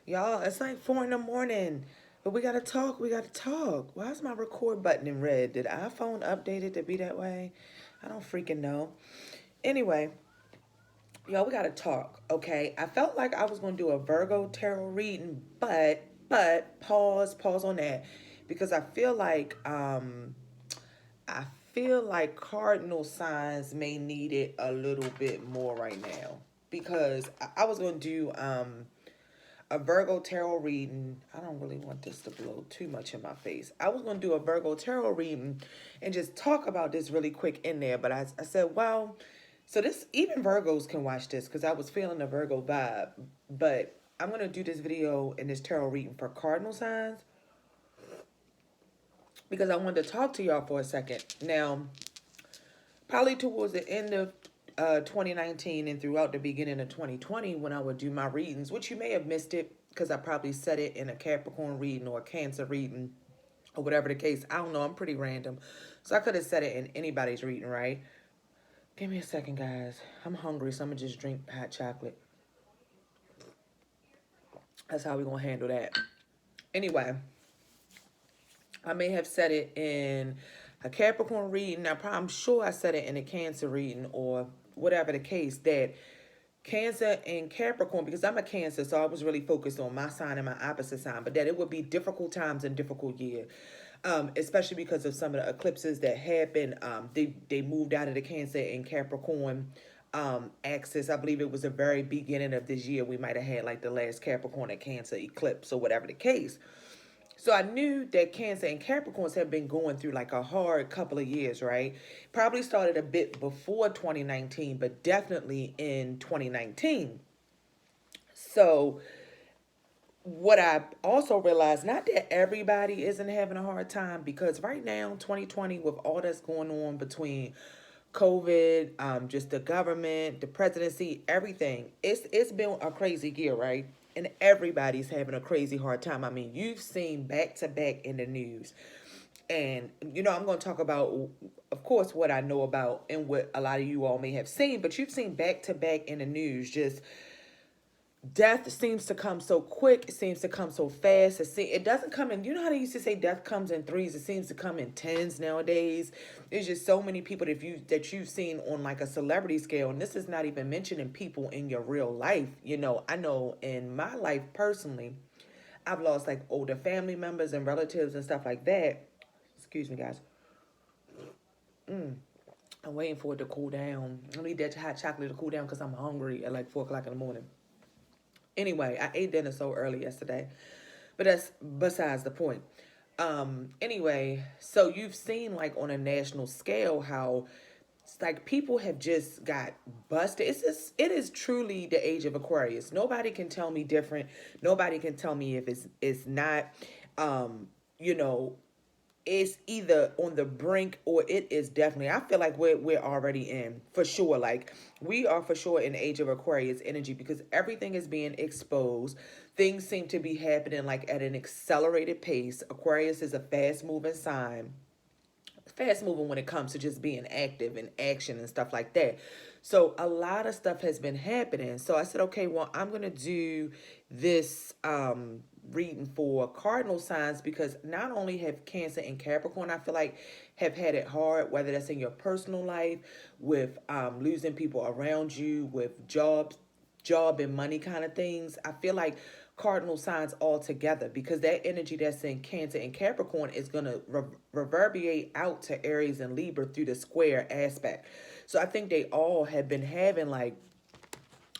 Y'all, it's like 4 in the morning. But we gotta talk. We gotta talk. Why is my record button in red? Did iPhone update it to be that way? I don't freaking know. Anyway, y'all, we gotta talk. Okay. I felt like I was gonna do a Virgo tarot reading, but pause on that. Because I feel like cardinal signs may need it a little bit more right now. Because I was gonna do a Virgo tarot reading. I don't really want this to blow too much in my face. I was going to do a Virgo tarot reading and just talk about this really quick in there. But I said, well, so this, even Virgos can watch this because I was feeling a Virgo vibe. But I'm going to do this video and this tarot reading for cardinal signs because I wanted to talk to y'all for a second. Now, probably towards the end of 2019 and throughout the beginning of 2020 when I would do my readings, which you may have missed it because I probably said it in a Capricorn reading or a Cancer reading or whatever the case. I don't know. I'm pretty random. So I could have said it in anybody's reading, right? Give me a second, guys. I'm hungry, so I'm going to just drink hot chocolate. That's how we're going to handle that. Anyway, I may have said it in a Capricorn reading. I'm sure I said it in a Cancer reading or whatever the case, that Cancer and Capricorn, because I'm a Cancer, so I was really focused on my sign and my opposite sign, but that it would be difficult times and difficult year, especially because of some of the eclipses that happened. They moved out of the Cancer and Capricorn axis. I believe it was the very beginning of this year. We might have had like the last Capricorn and Cancer eclipse or whatever the case. So I knew that Cancer and Capricorns have been going through like a hard couple of years, right? Probably started a bit before 2019, but definitely in 2019. So what I also realized, not that everybody isn't having a hard time, because right now, 2020, with all that's going on between COVID, just the government, the presidency, everything, it's been a crazy year, right? And everybody's having a crazy hard time. I mean, you've seen back to back in the news. And, I'm going to talk about, of course, what I know about and what a lot of you all may have seen, but you've seen back to back in the news just death seems to come so quick. It seems to come so fast. It doesn't come in, you know how they used to say death comes in threes? It seems to come in tens nowadays. There's just so many people that you've seen on like a celebrity scale. And this is not even mentioning people in your real life. I know in my life personally, I've lost like older family members and relatives and stuff like that. Excuse me, guys. I'm waiting for it to cool down. I need that hot chocolate to cool down because I'm hungry at like 4 o'clock in the morning. Anyway, I ate dinner so early yesterday, but that's besides the point. Anyway, so you've seen like on a national scale how it's like people have just got busted. It is truly the age of Aquarius. Nobody can tell me different. Nobody can tell me if it's not. You know, it's either on the brink or it is definitely, I feel like we're already in for sure. Like we are for sure in the age of Aquarius energy because everything is being exposed. Things seem to be happening like at an accelerated pace. Aquarius is a fast moving sign, fast moving when it comes to just being active and action and stuff like that. So a lot of stuff has been happening. So I said, okay, well, I'm gonna do this reading for cardinal signs because not only have Cancer and Capricorn, I feel like, have had it hard, whether that's in your personal life, with losing people around you, with job and money kind of things. I feel like cardinal signs all together because that energy that's in Cancer and Capricorn is going to reverberate out to Aries and Libra through the square aspect. So I think they all have been having like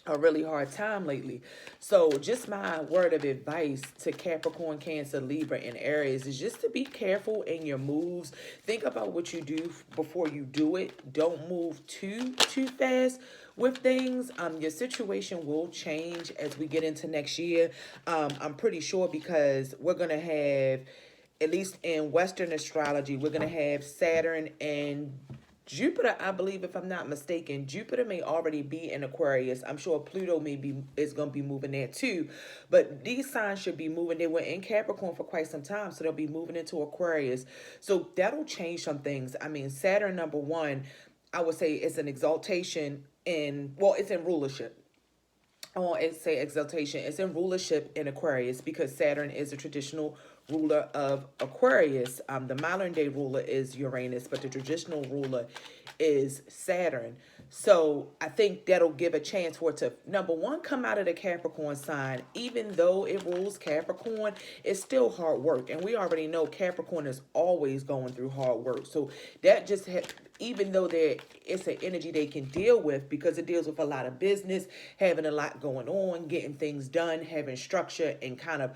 a really hard time lately. So just my word of advice to Capricorn, Cancer, Libra, and Aries is just to be careful in your moves. Think about what you do before you do it. Don't move too fast with things. Your situation will change as we get into next year. I'm pretty sure because we're gonna have, at least in Western astrology, we're gonna have Saturn and Jupiter, I believe, if I'm not mistaken, Jupiter may already be in Aquarius. I'm sure Pluto is going to be moving there too. But these signs should be moving. They were in Capricorn for quite some time, so they'll be moving into Aquarius. So that'll change some things. I mean, Saturn, number one, I would say it's an exaltation it's in rulership. I won't say exaltation. It's in rulership in Aquarius because Saturn is a traditional ruler of Aquarius. The modern day ruler is Uranus, but the traditional ruler is Saturn. So I think that'll give a chance for it to, number one, come out of the Capricorn sign. Even though it rules Capricorn, it's still hard work. And we already know Capricorn is always going through hard work. So that just even though it's an energy they can deal with because it deals with a lot of business, having a lot going on, getting things done, having structure, and kind of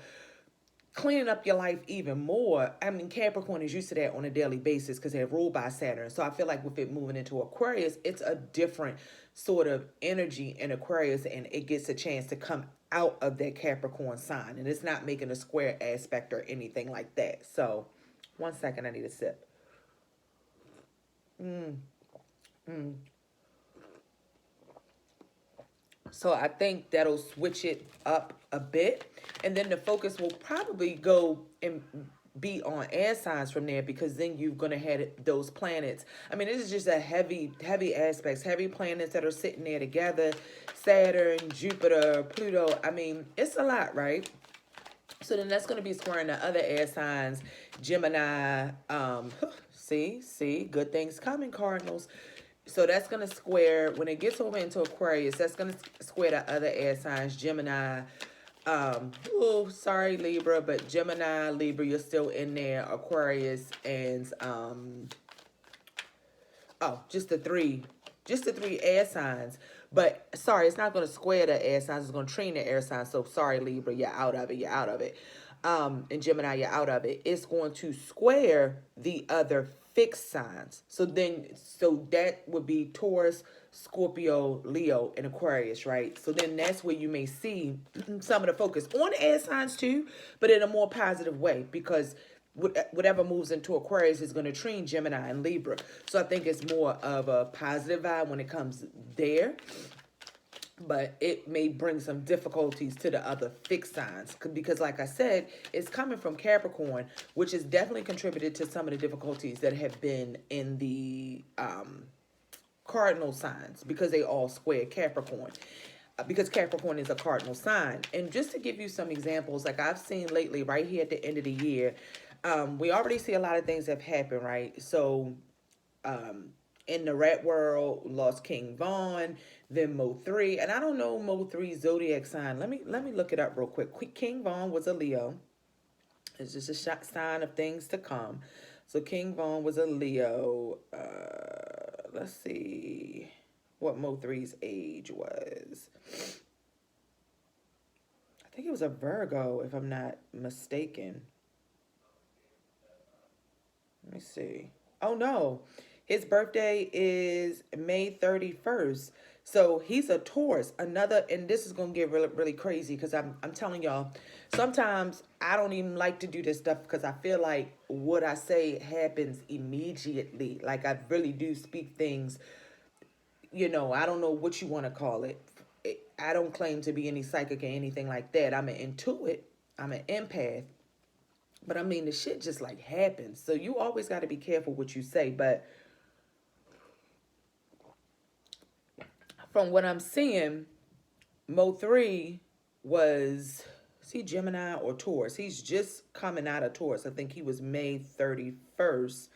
cleaning up your life even more. I mean, Capricorn is used to that on a daily basis because they're ruled by Saturn. So I feel like with it moving into Aquarius, it's a different sort of energy in Aquarius, and it gets a chance to come out of that Capricorn sign. And it's not making a square aspect or anything like that. So, one second, I need a sip. So I think that'll switch it up a bit. And then the focus will probably go and be on air signs from there because then you're going to have those planets. I mean, this is just a heavy aspects, heavy planets that are sitting there together. Saturn, Jupiter, Pluto. I mean, it's a lot, right? So then that's going to be squaring the other air signs, Gemini. See, good things coming, Cardinals. So that's going to square, when it gets over into Aquarius, that's going to square the other air signs, Gemini. Oh, sorry, Libra, but Gemini, Libra, you're still in there, Aquarius, and, just the three air signs. But, sorry, it's not going to square the air signs, it's going to train the air signs. So, sorry, Libra, you're out of it. And Gemini, you're out of it. It's going to square the other fixed signs. So that would be Taurus, Scorpio, Leo, and Aquarius, right? So then that's where you may see some of the focus on air signs too, but in a more positive way because whatever moves into Aquarius is going to trine Gemini and Libra. So I think it's more of a positive vibe when it comes there. But it may bring some difficulties to the other fixed signs because, like I said, it's coming from Capricorn, which has definitely contributed to some of the difficulties that have been in the cardinal signs because they all square Capricorn. Because Capricorn is a cardinal sign. And just to give you some examples, like I've seen lately, right here at the end of the year, we already see a lot of things have happened, right? So, in the rat world, lost King Von, then Mo 3. And I don't know Mo 3's zodiac sign. Let me look it up real quick. King Von was a Leo. It's just a sign of things to come. So King Von was a Leo. Let's see what Mo 3's age was. I think it was a Virgo, if I'm not mistaken. Let me see. Oh, no. His birthday is May 31st. So he's a Taurus. Another, and this is going to get really, really crazy because I'm telling y'all, sometimes I don't even like to do this stuff because I feel like what I say happens immediately. Like I really do speak things, I don't know what you want to call it. I don't claim to be any psychic or anything like that. I'm an intuit. I'm an empath. But I mean, the shit just like happens. So you always got to be careful what you say. But from what I'm seeing, Mo 3 was, is he Gemini or Taurus? He's just coming out of Taurus. I think he was May 31st.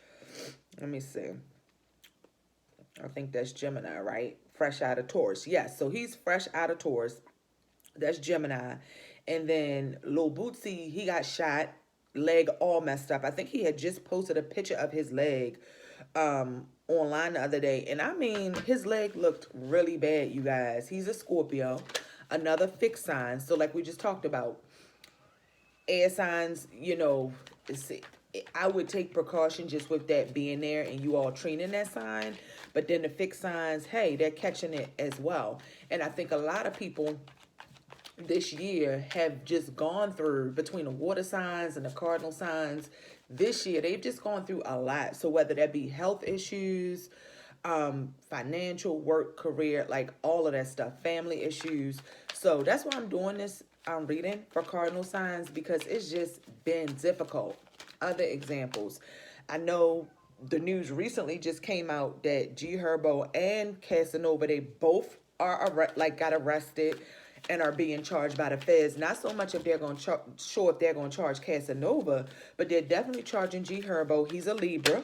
Let me see. I think that's Gemini, right? Fresh out of Taurus. Yes, so he's fresh out of Taurus. That's Gemini. And then Lil Bootsy, he got shot. Leg all messed up. I think he had just posted a picture of his leg online the other day. And I mean, his leg looked really bad, you guys. He's a Scorpio, another fixed sign. So like we just talked about, air signs, I would take precaution just with that being there and you all training that sign. But then the fixed signs, hey, they're catching it as well. And I think a lot of people this year have just gone through, between the water signs and the cardinal signs, this year they've just gone through a lot. So whether that be health issues, financial, work, career, like all of that stuff, family issues. So that's why I'm doing this reading for cardinal signs, because it's just been difficult. Other examples, I know the news recently just came out that G Herbo and Casanova, they both are got arrested. and are being charged by the feds. Not so much if they're going to sure if they're going to charge Casanova, but they're definitely charging G Herbo. He's a Libra.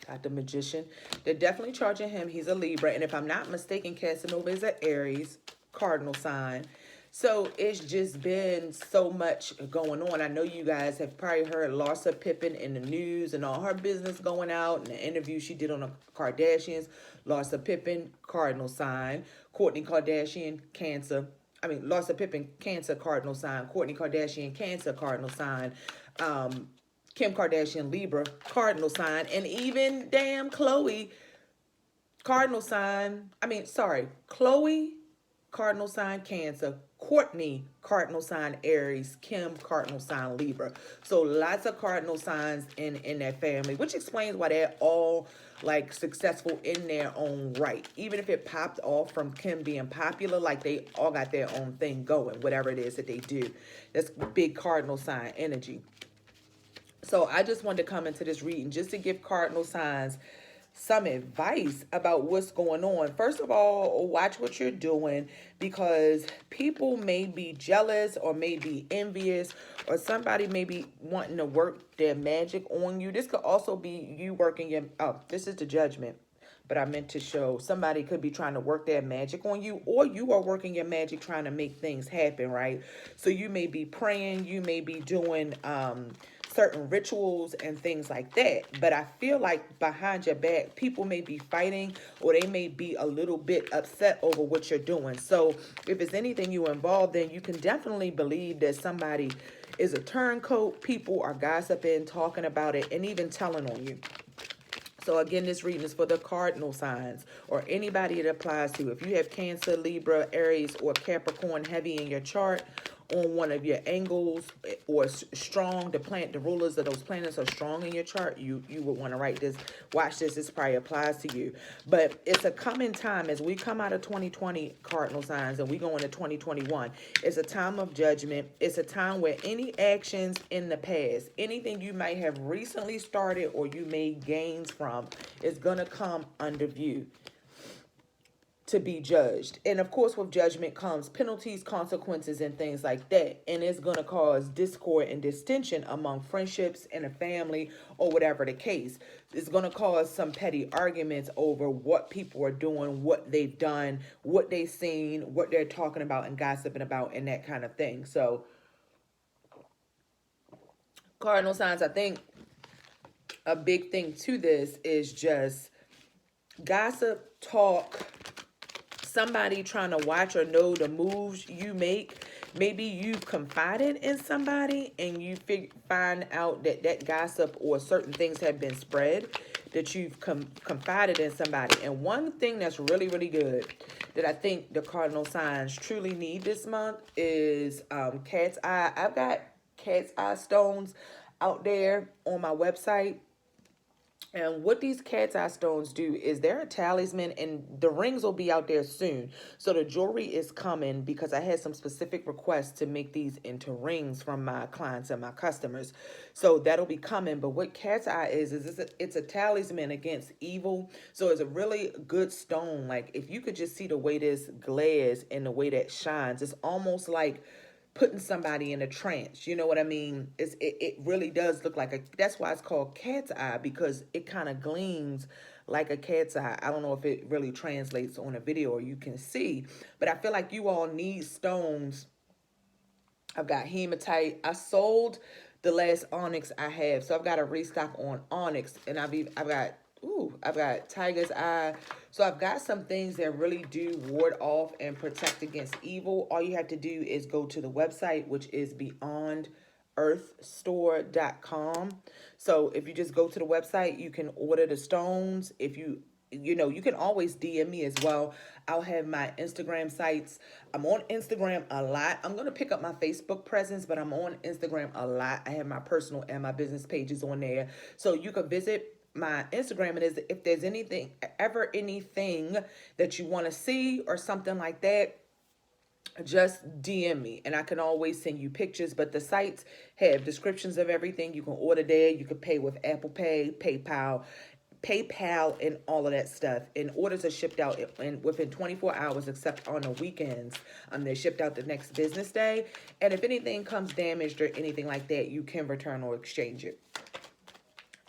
Got the Magician. They're definitely charging him. He's a Libra. And if I'm not mistaken, Casanova is an Aries cardinal sign. So it's just been so much going on. I know you guys have probably heard Larsa Pippen in the news and all her business going out and the interview she did on the Kardashians. Larsa Pippen, cardinal sign. Kourtney Kardashian, Cancer. Larsa Pippen, Cancer, cardinal sign. Kourtney Kardashian, Cancer, cardinal sign. Kim Kardashian, Libra, cardinal sign. And even damn Chloe, cardinal sign. Chloe, cardinal sign, Cancer. Kourtney, cardinal sign, Aries. Kim, cardinal sign, Libra. So lots of cardinal signs in that family, which explains why they're all like successful in their own right. Even if it popped off from Kim being popular, like they all got their own thing going, whatever it is that they do. That's big cardinal sign energy. So I just wanted to come into this reading just to give cardinal signs some advice about what's going on. First of all, watch what you're doing, because people may be jealous or may be envious, or somebody may be wanting to work their magic on you. This could also be you working your, this is the Judgment. But I meant to show somebody could be trying to work their magic on you, or you are working your magic trying to make things happen, right? So you may be praying, you may be doing certain rituals and things like that. But I feel like behind your back, people may be fighting, or they may be a little bit upset over what you're doing. So if it's anything you involved in, you can definitely believe that somebody is a turncoat. People are gossiping, talking about it, and even telling on you. So again, this reading is for the cardinal signs, or anybody it applies to. If you have Cancer, Libra, Aries, or Capricorn heavy in your chart, on one of your angles, or strong, the rulers of those planets are strong in your chart, you would want to write this. Watch this. This probably applies to you. But it's a coming time as we come out of 2020 cardinal signs and we go into 2021. It's a time of judgment. It's a time where any actions in the past, anything you might have recently started or you made gains from, is going to come under view to be judged. And of course, with judgment comes penalties, consequences, and things like that. And it's going to cause discord and distension among friendships and a family, or whatever the case. It's going to cause some petty arguments over what people are doing, what they've done, what they've seen, what they're talking about and gossiping about, and that kind of thing. So cardinal signs, I think a big thing to this is just gossip, talk, somebody trying to watch or know the moves you make. Maybe you've confided in somebody and you find out that gossip or certain things have been spread, that you've confided in somebody. And one thing that's really, really good that I think the cardinal signs truly need this month is cat's eye. I've got cat's eye stones out there on my website. And what these cat's eye stones do is they're a talisman, and the rings will be out there soon. So the jewelry is coming because I had some specific requests to make these into rings from my clients and my customers. So that'll be coming. But what cat's eye is it's a talisman against evil. So it's a really good stone. Like if you could just see the way this glares and the way that shines, it's almost like putting somebody in a trance. You know what I mean? It really does look like that's why it's called cat's eye, because it kind of gleams like a cat's eye. I don't know if it really translates on a video or you can see, but I feel like you all need stones. I've got hematite. I sold the last onyx I have, so I've got a restock on onyx, and I've got tiger's eye. So I've got some things that really do ward off and protect against evil. All you have to do is go to the website, which is BeyondEarthStore.com. So if you just go to the website, you can order the stones. If you can always DM me as well. I'll have my Instagram sites. I'm on Instagram a lot. I'm going to pick up my Facebook presence, but I'm on Instagram a lot. I have my personal and my business pages on there. So you can visit my Instagram, and if there's anything that you want to see or something like that, just DM me and I can always send you pictures. But the sites have descriptions of everything. You can order there. You can pay with Apple Pay, PayPal, PayPal and all of that stuff. And orders are shipped out within 24 hours, except on the weekends. They're shipped out the next business day. And if anything comes damaged or anything like that, you can return or exchange it.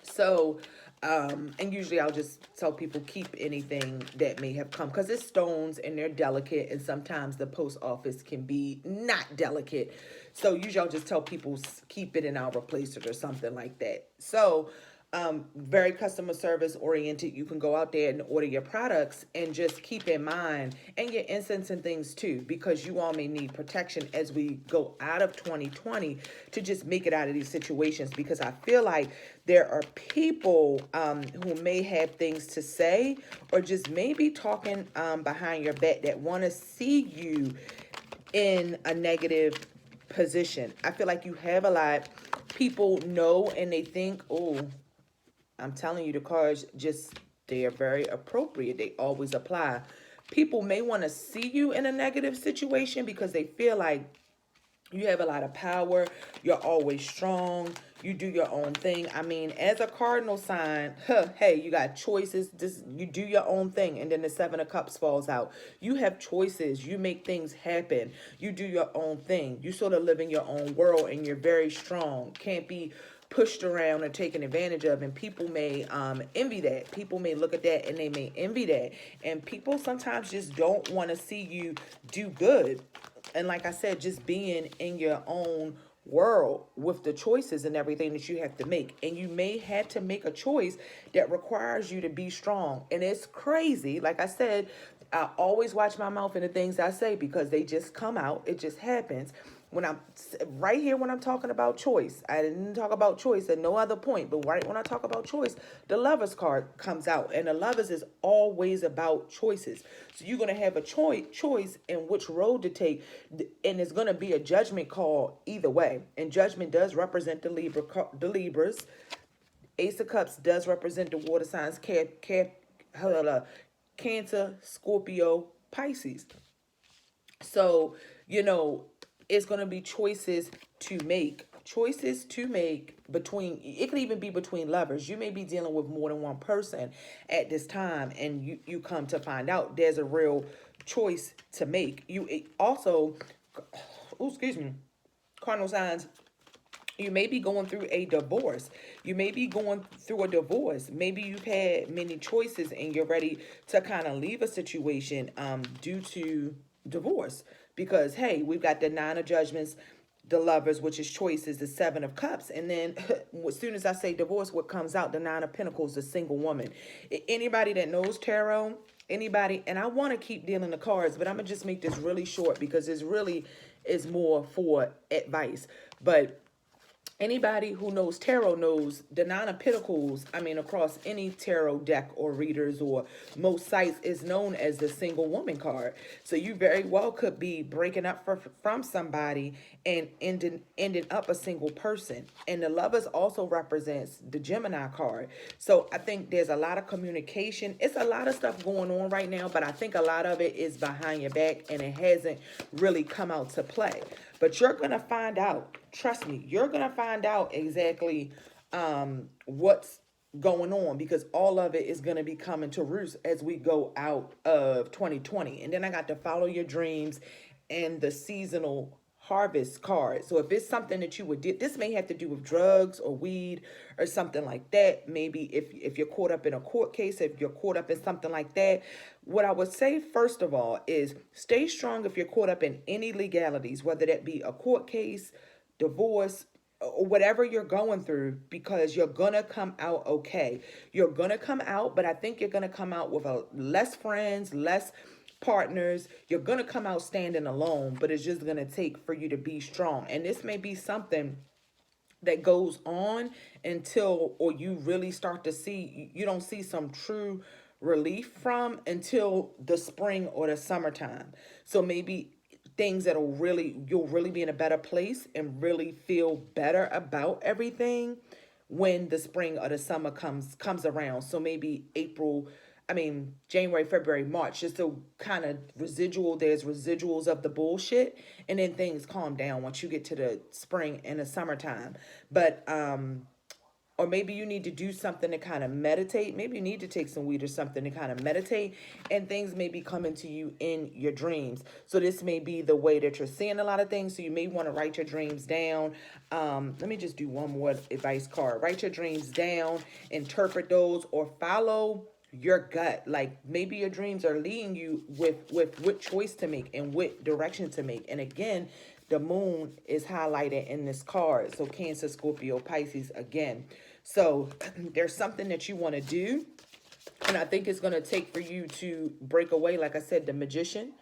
So, and usually I'll just tell people keep anything that may have come, because it's stones and they're delicate, and sometimes the post office can be not delicate. So usually I'll just tell people keep it and I'll replace it or something like that. So very customer service oriented. You can go out there and order your products, and just keep in mind, and your incense and things too, because you all may need protection as we go out of 2020 to just make it out of these situations. Because I feel like there are people who may have things to say, or just maybe talking behind your back, that want to see you in a negative position. I feel like you have a lot. People know and they think, oh, I'm telling you, the cards just, they are very appropriate. They always apply. People may want to see you in a negative situation because they feel like you have a lot of power. You're always strong. You do your own thing. I mean, as a cardinal sign, hey, you got choices. You do your own thing. And then the 7 of Cups falls out. You have choices. You make things happen. You do your own thing. You sort of live in your own world, and you're very strong. Can't be pushed around or taken advantage of. And people may envy that. People may look at that and they may envy that. And people sometimes just don't want to see you do good. And like I said, just being in your own world with the choices and everything that you have to make. And you may have to make a choice that requires you to be strong. And it's crazy. Like I said, I always watch my mouth and the things I say, because they just come out. It just happens. When I'm right here, when I'm talking about choice, I didn't talk about choice at no other point, but right when I talk about choice, the Lovers card comes out, and the Lovers is always about choices. So you're going to have a choice in which road to take, and it's going to be a judgment call either way. And judgment does represent the Libras. Ace of Cups does represent the water signs, Cancer, Scorpio, Pisces. So, it's going to be choices to make. Choices to make between, it could even be between lovers. You may be dealing with more than one person at this time, and you come to find out there's a real choice to make. You also, cardinal signs, you may be going through a divorce. You may be going through a divorce. Maybe you've had many choices and you're ready to kind of leave a situation due to divorce. Because, hey, we've got the 9 of Judgments, the Lovers, which is choices, the 7 of Cups. And then as soon as I say divorce, what comes out, the 9 of Pentacles, the single woman. Anybody that knows tarot, anybody, and I want to keep dealing the cards, but I'm going to just make this really short because it's really is more for advice. But anybody who knows tarot knows the 9 of Pentacles, across any tarot deck or readers or most sites, is known as the single woman card. So you very well could be breaking up from somebody and ending up a single person. And the Lovers also represents the Gemini card. So I think there's a lot of communication. It's a lot of stuff going on right now, but I think a lot of it is behind your back and it hasn't really come out to play. But you're going to find out. Trust me, you're going to find out exactly what's going on, because all of it is going to be coming to roost as we go out of 2020. And then I got to follow your dreams and the seasonal harvest card. So if it's something that you would do, this may have to do with drugs or weed or something like that. Maybe if you're caught up in a court case, if you're caught up in something like that, what I would say first of all is stay strong if you're caught up in any legalities, whether that be a court case, divorce, or whatever you're going through, because you're going to come out okay. You're going to come out, but I think you're going to come out with less friends, less partners. You're going to come out standing alone, but it's just going to take for you to be strong. And this may be something that goes on until, or you really start to see, you don't see some true relief from until the spring or the summertime. So maybe things you'll really be in a better place and really feel better about everything when the spring or the summer comes around. So maybe January, February, March, just to kind of there's residuals of the bullshit, and then things calm down once you get to the spring and the summertime. But or maybe you need to do something to kind of meditate. Maybe you need to take some weed or something to kind of meditate, and things may be coming to you in your dreams. So this may be the way that you're seeing a lot of things. So you may want to write your dreams down. Let me just do one more advice card. Write your dreams down, interpret those, or follow your gut. Like maybe your dreams are leading you with what choice to make and what direction to make. And again, the moon is highlighted in this card. So Cancer, Scorpio, Pisces again. So there's something that you want to do, and I think it's going to take for you to break away. Like I said, the Magician.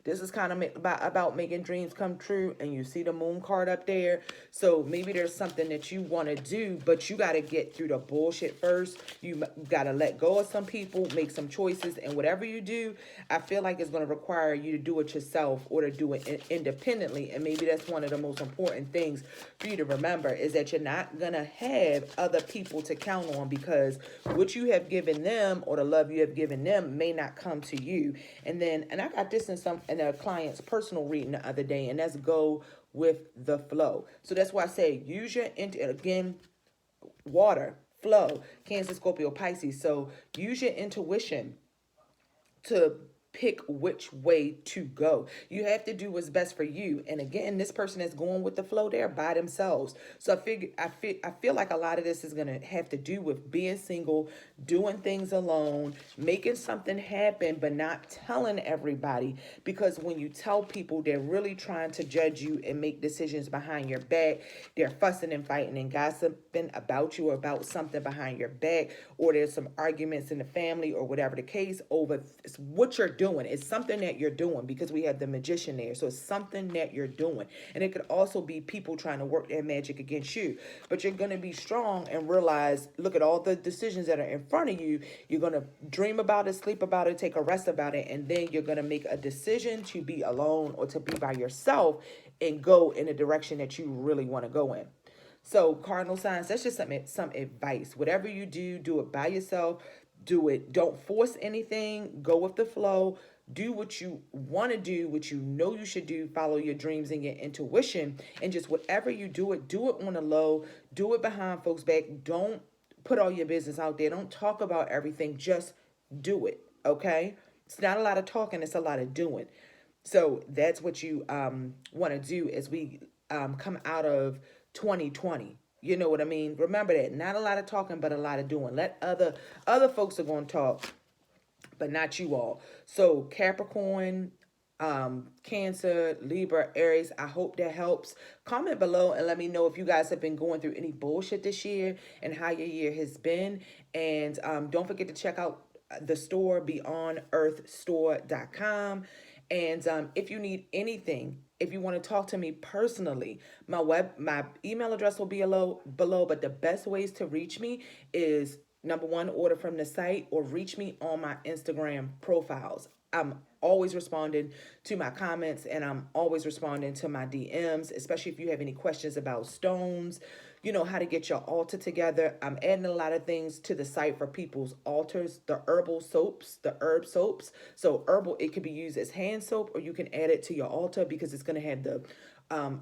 This is kind of about making dreams come true, and you see the moon card up there. So maybe there's something that you want to do, but you got to get through the bullshit first. You got to let go of some people, make some choices, and whatever you do, I feel like it's going to require you to do it yourself or to do it independently. And maybe that's one of the most important things for you to remember, is that you're not going to have other people to count on, because what you have given them or the love you have given them may not come to you. And I got this in a client's personal reading the other day, and that's go with the flow. So that's why I say use your again, water, flow, Cancer, Scorpio, Pisces. So use your intuition to pick which way to go. You have to do what's best for you. And again, this person is going with the flow, they're by themselves. So I feel like a lot of this is going to have to do with being single, doing things alone, making something happen, but not telling everybody, because when you tell people, they're really trying to judge you and make decisions behind your back. They're fussing and fighting and gossiping about you or about something behind your back, or there's some arguments in the family or whatever the case over what you're doing. It's something that you're doing, because we have the Magician there. So it's something that you're doing. And it could also be people trying to work their magic against you. But you're going to be strong and realize, look at all the decisions that are in front of you. You're going to dream about it, sleep about it, take a rest about it. And then you're going to make a decision to be alone or to be by yourself and go in the direction that you really want to go in. So cardinal signs, that's just some advice. Whatever you do it by yourself. Do it. Don't force anything. Go with the flow. Do what you want to do, what you know you should do. Follow your dreams and your intuition. And just whatever you do it on the low. Do it behind folks' back. Don't put all your business out there. Don't talk about everything. Just do it. Okay? It's not a lot of talking. It's a lot of doing. So that's what you want to do as we come out of 2020. You know what I mean? Remember that. Not a lot of talking, but a lot of doing. Let other folks are going to talk, but not you all. So Capricorn, Cancer, Libra, Aries, I hope that helps. Comment below and let me know if you guys have been going through any bullshit this year and how your year has been. And don't forget to check out the store, BeyondEarthStore.com. And if you need anything, if you want to talk to me personally, my email address will be below. But the best ways to reach me is, number one, order from the site or reach me on my Instagram profiles. I'm always responding to my comments, and I'm always responding to my DMs, especially if you have any questions about stones, you know, how to get your altar together. I'm adding a lot of things to the site for people's altars, the herbal soaps, the herb soaps. So herbal, it could be used as hand soap, or you can add it to your altar because it's going to have the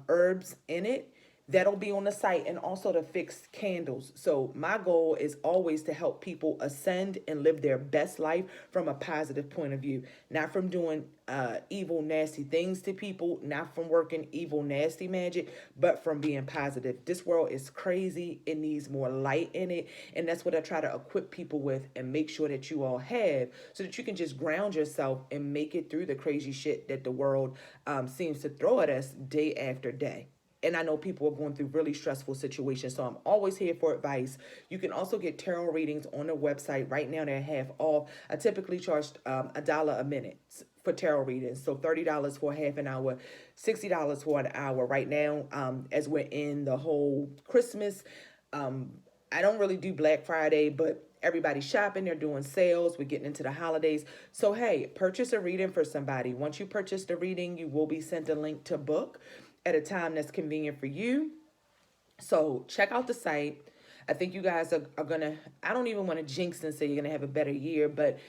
herbs in it. That'll be on the site, and also to fix candles. So my goal is always to help people ascend and live their best life from a positive point of view, not from doing evil, nasty things to people, not from working evil, nasty magic, but from being positive. This world is crazy. It needs more light in it. And that's what I try to equip people with and make sure that you all have, so that you can just ground yourself and make it through the crazy shit that the world seems to throw at us day after day. And I know people are going through really stressful situations, so I'm always here for advice. You can also get tarot readings on the website. Right now, they're half off. I typically charge $1 a minute for tarot readings. So $30 for half an hour, $60 for an hour. Right now, as we're in the whole Christmas, I don't really do Black Friday, but everybody's shopping. They're doing sales. We're getting into the holidays. So, hey, purchase a reading for somebody. Once you purchase the reading, you will be sent a link to book at a time that's convenient for you. So check out the site. I think you guys are going to, I don't even want to jinx and say you're going to have a better year, but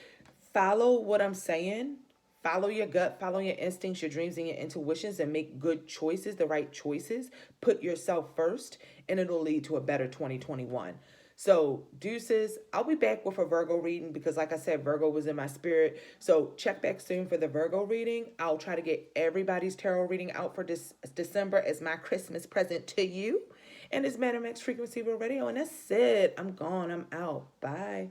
follow what I'm saying. Follow your gut, follow your instincts, your dreams, and your intuitions, and make good choices, the right choices. Put yourself first, and it'll lead to a better 2021. So, deuces, I'll be back with a Virgo reading because, like I said, Virgo was in my spirit. So, check back soon for the Virgo reading. I'll try to get everybody's tarot reading out for this December as my Christmas present to you. And it's Madam X Frequency Real Radio. And that's it. I'm gone. I'm out. Bye.